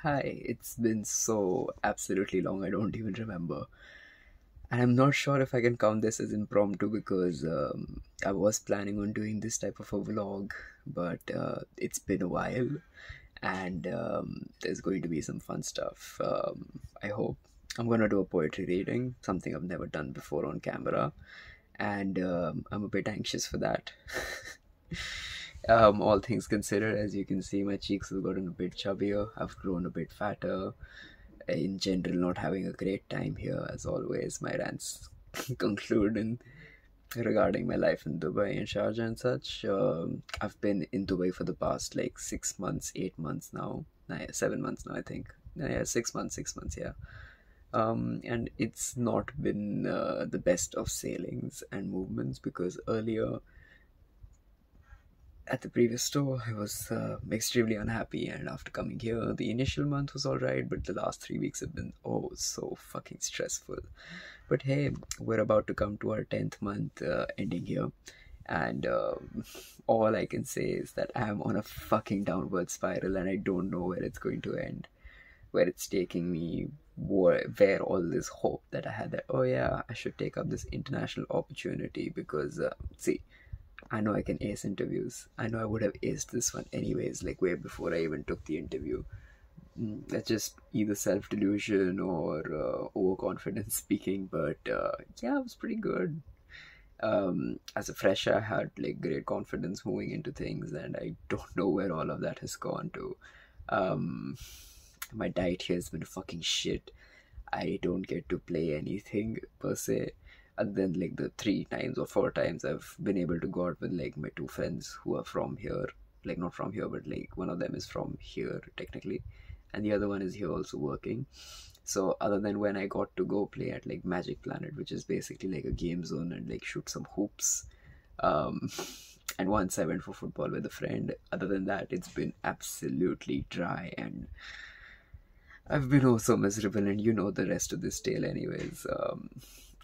Hi, it's been so absolutely long, I don't even remember. And I'm not sure if I can count this as impromptu because I was planning on doing this type of a vlog, but it's been a while and there's going to be some fun stuff. I hope. I'm going to do a poetry reading, something I've never done before on camera, and I'm a bit anxious for that. All things considered, as you can see, my cheeks have gotten a bit chubbier, I've grown a bit fatter. In general, not having a great time here, as always. My rants conclude in regarding my life in Dubai and Sharjah and such. I've been in Dubai for the past like 6 months, 8 months now. Nah, yeah, 7 months now, I think. Nah, yeah, 6 months, 6 months, yeah. And it's not been the best of sailings and movements because earlier at the previous store, I was extremely unhappy, and after coming here, the initial month was alright, but the last 3 weeks have been oh so fucking stressful. But hey, we're about to come to our 10th month ending here, and all I can say is that I'm on a fucking downward spiral, and I don't know where it's going to end, where it's taking me, where all this hope that I had that, oh yeah, I should take up this international opportunity because, see, I know I can ace interviews. I know I would have aced this one anyways, like way before I even took the interview. That's just either self delusion or overconfidence speaking, but yeah, it was pretty good. As a fresher, I had like great confidence moving into things, and I don't know where all of that has gone to. Um, my diet here has been fucking shit. I don't get to play anything per se, other than like the 3 times or 4 times I've been able to go out with like my two friends who are from here. Like not from here, but like one of them is from here technically, and the other one is here also working. So other than when I got to go play at like Magic Planet, which is basically like a game zone and like shoot some hoops, um, and once I went for football with a friend. Other than that, it's been absolutely dry and I've been oh so miserable, and you know the rest of this tale, anyways.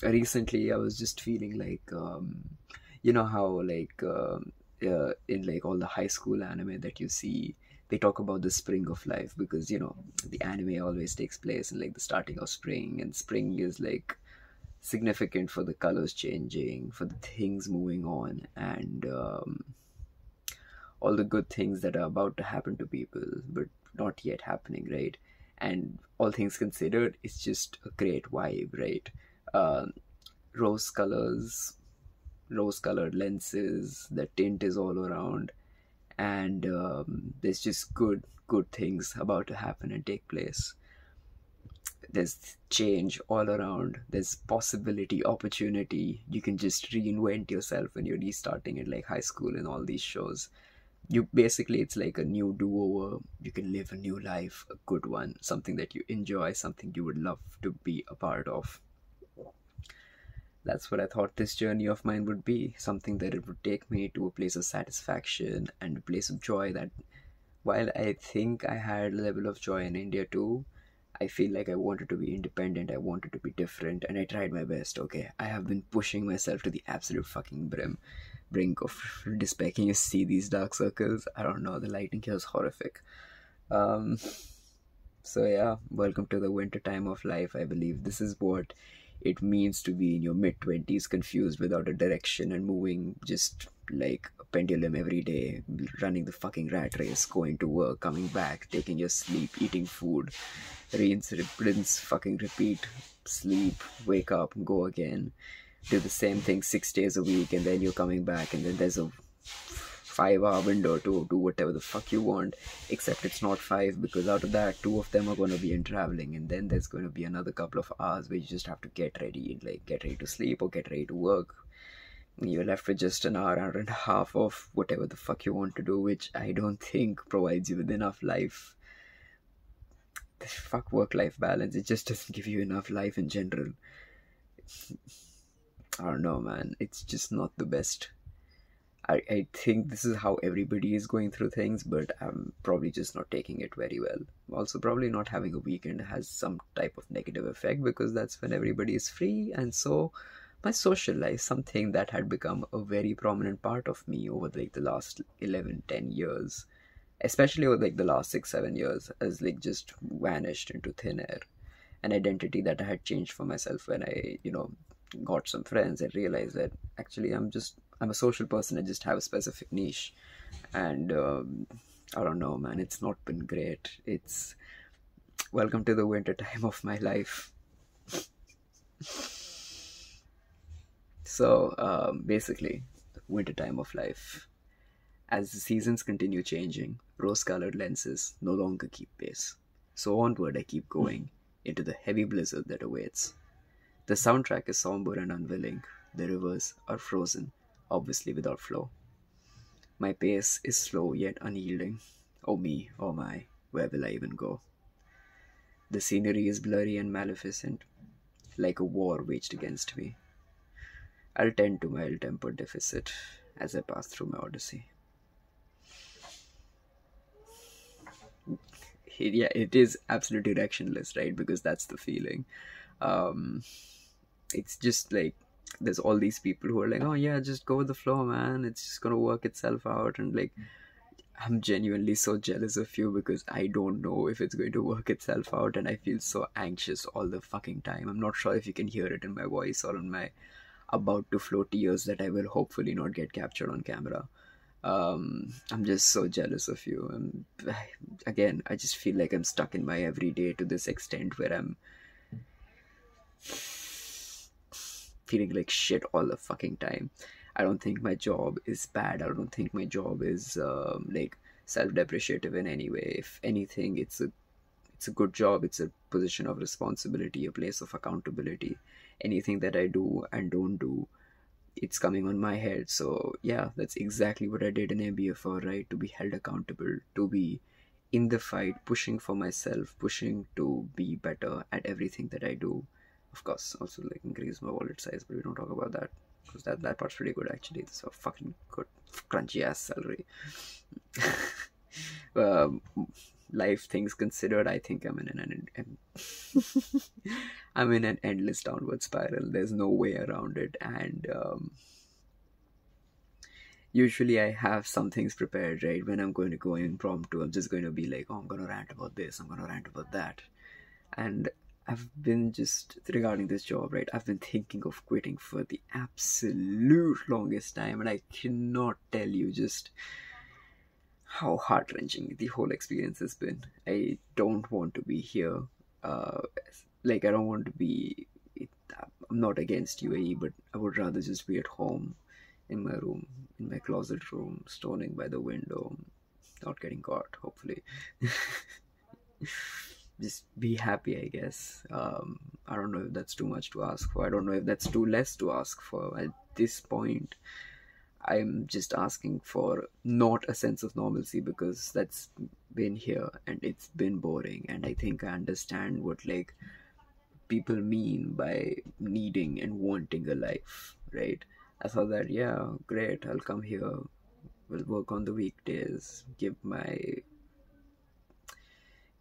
Recently, I was just feeling like, you know how like in like all the high school anime that you see, they talk about the spring of life because you know the anime always takes place in like the starting of spring, and spring is like significant for the colors changing, for the things moving on, and all the good things that are about to happen to people but not yet happening, right? And all things considered, it's just a great vibe, right? um, Rose colors, rose colored lenses, the tint is all around, and there's just good things about to happen and take place. There's change all around, there's possibility, opportunity. You can just reinvent yourself when you're restarting at like high school and all these shows. You basically, it's like a new do-over. You can live a new life, a good one, something that you enjoy, something you would love to be a part of. That's what I thought this journey of mine would be, something that it would take me to a place of satisfaction and a place of joy. That while I think I had a level of joy in India too, I feel like I wanted to be independent, I wanted to be different, and I tried my best. Okay, I have been pushing myself to the absolute fucking brink of despair. Can you see these dark circles? I don't know, the lighting here is horrific. Um, so yeah, welcome to the winter time of life. I believe this is what it means to be in your mid 20s, confused without a direction and moving just like a pendulum every day, running the fucking rat race, going to work, coming back, taking your sleep, eating food, rinse, fucking repeat, sleep, wake up, go again, do the same thing 6 days a week, and then you're coming back, and then there's a 5 hour window to do whatever the fuck you want, except it's not five, because out of that, two of them are going to be in traveling, and then there's going to be another couple of hours where you just have to get ready and like get ready to sleep or get ready to work. You're left with just an hour and a half of whatever the fuck you want to do, which I don't think provides you with enough life. Fuck work-life balance, it just doesn't give you enough life in general. I don't know, man, it's just not the best. I think this is how everybody is going through things, but I'm probably just not taking it very well. Also, probably not having a weekend has some type of negative effect because that's when everybody is free, and so my social life, something that had become a very prominent part of me over like the last 11, 10 years, especially over like the last 6 7 years, has like just vanished into thin air. An identity that I had changed for myself when I, got some friends and realized that actually I'm a social person. I just have a specific niche, and I don't know, man. It's not been great. It's welcome to the winter time of my life. So basically, winter time of life. As the seasons continue changing, rose-colored lenses no longer keep pace. So onward I keep going into the heavy blizzard that awaits. The soundtrack is somber and unwilling. The rivers are frozen, obviously without flow. My pace is slow yet unyielding. Oh me, oh my, where will I even go? The scenery is blurry and maleficent, like a war waged against me. I'll tend to my ill-tempered deficit as I pass through my odyssey. Yeah, it is absolutely directionless, right? Because that's the feeling. Um, it's just like there's all these people who are like, oh yeah, just go with the flow, man. It's just gonna work itself out. And like, I'm genuinely so jealous of you because I don't know if it's going to work itself out, and I feel so anxious all the fucking time. I'm not sure if you can hear it in my voice or in my about to flow tears that I will hopefully not get captured on camera. I'm just so jealous of you. Again, I just feel like I'm stuck in my everyday to this extent where I'm feeling like shit all the fucking time. I don't think my job is bad. I don't think my job is like self-depreciative in any way. If anything, it's a good job. It's a position of responsibility, a place of accountability. Anything that I do and don't do, it's coming on my head. So yeah, that's exactly what I did in MBA for, right? To be held accountable, to be in the fight, pushing for myself, pushing to be better at everything that I do. Of course, also like increase my wallet size, but we don't talk about that because that part's pretty good actually. It's a fucking good, crunchy ass salary. um, Life things considered, I think I'm in I'm in an endless downward spiral. There's no way around it, and usually I have some things prepared, right? When I'm going to go impromptu, I'm just going to be like, oh, I'm going to rant about this, I'm going to rant about that. And I've been just, regarding this job, right? I've been thinking of quitting for the absolute longest time, and I cannot tell you just how heart-wrenching the whole experience has been. I don't want to be here. Uh, like, I don't want to be. I'm not against UAE, but I would rather just be at home in my room, in my closet room, stoning by the window, not getting caught, hopefully. Just be happy, I guess. I don't know if that's too much to ask for. I don't know if that's too less to ask for. At this point, I'm just asking for not a sense of normalcy because that's been here and it's been boring. And I think I understand what like people mean by needing and wanting a life, right? I thought that, yeah, great, I'll come here, we'll work on the weekdays, give my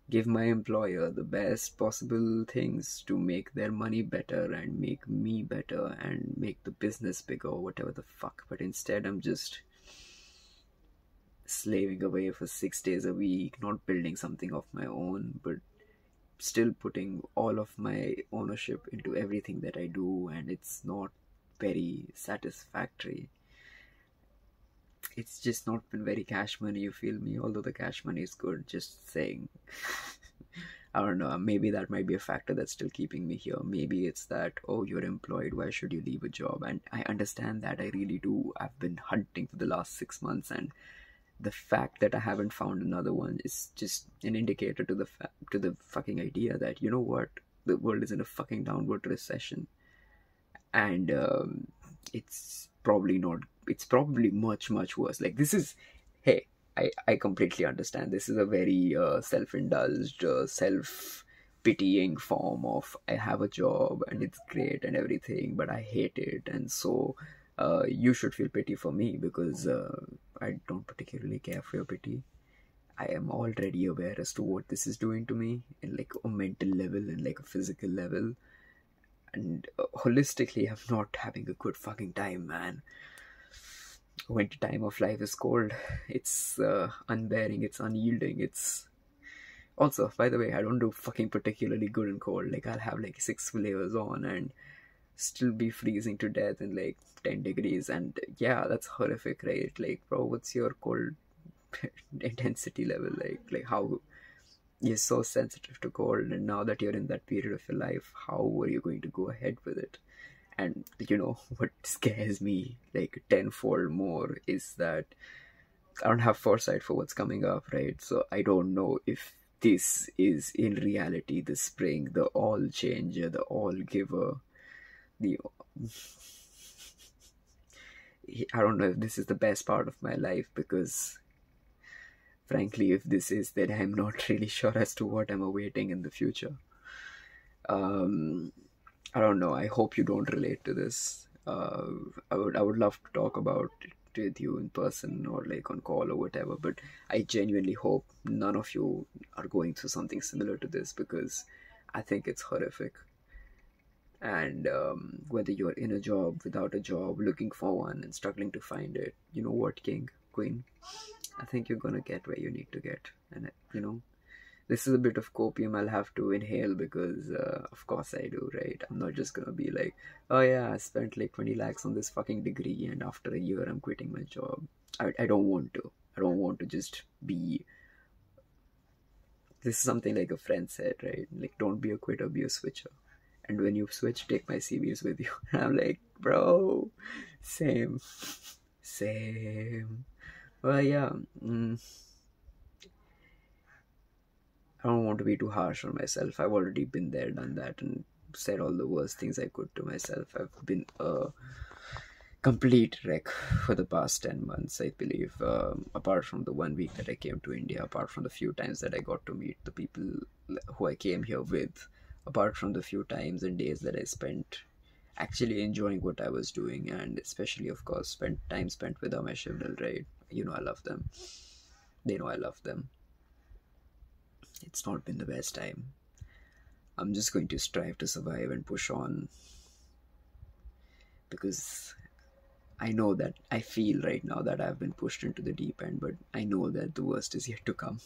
employer the best possible things to make their money better and make me better and make the business bigger, whatever the fuck. But instead, I'm just slaving away for 6 days a week, not building something of my own, but still putting all of my ownership into everything that I do, and it's not very satisfactory. It's just not been very cash money, you feel me? Although the cash money is good, just saying. I don't know, maybe that might be a factor that's still keeping me here. Maybe it's that, oh, you're employed, why should you leave a job? And I understand that, I really do. I've been hunting for the last 6 months, and the fact that I haven't found another one is just an indicator to the fucking idea that, you know what, the world is in a fucking downward recession, and it's probably not. It's probably much worse. Like this is, hey, I completely understand. This is a very self-indulged, self-pitying form of I have a job and it's great and everything, but I hate it, and so you should feel pity for me because I don't particularly care for your pity. I am already aware as to what this is doing to me in like a mental level and like a physical level, and holistically I'm not having a good fucking time, man. Winter time of life is cold. It's unbearing, it's unyielding, it's also, by the way, I don't do fucking particularly good in cold. Like, I'll have like 6 layers on and still be freezing to death in like 10 degrees. And yeah, that's horrific, right? Like, bro, what's your cold intensity level? Like how you're so sensitive to cold, and now that you're in that period of your life, how are you going to go ahead with it? And what scares me like tenfold more is that I don't have foresight for what's coming up, right? So I don't know if this is in reality the spring, the all changer, the all giver, the I don't know if this is the best part of my life, because frankly, if this is, then I'm not really sure as to what I'm awaiting in the future. um I don't know. I hope you don't relate to this. I would love to talk about it with you in person or like on call or whatever, but I genuinely hope none of you are going through something similar to this, because I think it's horrific. And whether you're in a job, without a job, looking for one and struggling to find it, you know what, king, queen, I think you're gonna get where you need to get. And this is a bit of copium I'll have to inhale, because of course I do, right? I'm not just gonna be like, oh yeah, I spent like 20 lakhs on this fucking degree and after a year I'm quitting my job. I don't want to. I don't want to just be. This is something like a friend said, right? Like, don't be a quitter, be a switcher. And when you switch, take my CVs with you. And I'm like, bro, same. Same. Well, yeah. I don't want to be too harsh on myself. I've already been there, done that, and said all the worst things I could to myself. I've been a complete wreck for the past 10 months, I believe. Apart from the 1 week that I came to India, apart from the few times that I got to meet the people who I came here with, apart from the few times and days that I spent actually enjoying what I was doing, and especially, of course, spent time spent with my Shivdal, right? I love them. They know I love them. It's not been the best time. I'm just going to strive to survive and push on, because I know that I feel right now that I've been pushed into the deep end, but I know that the worst is yet to come.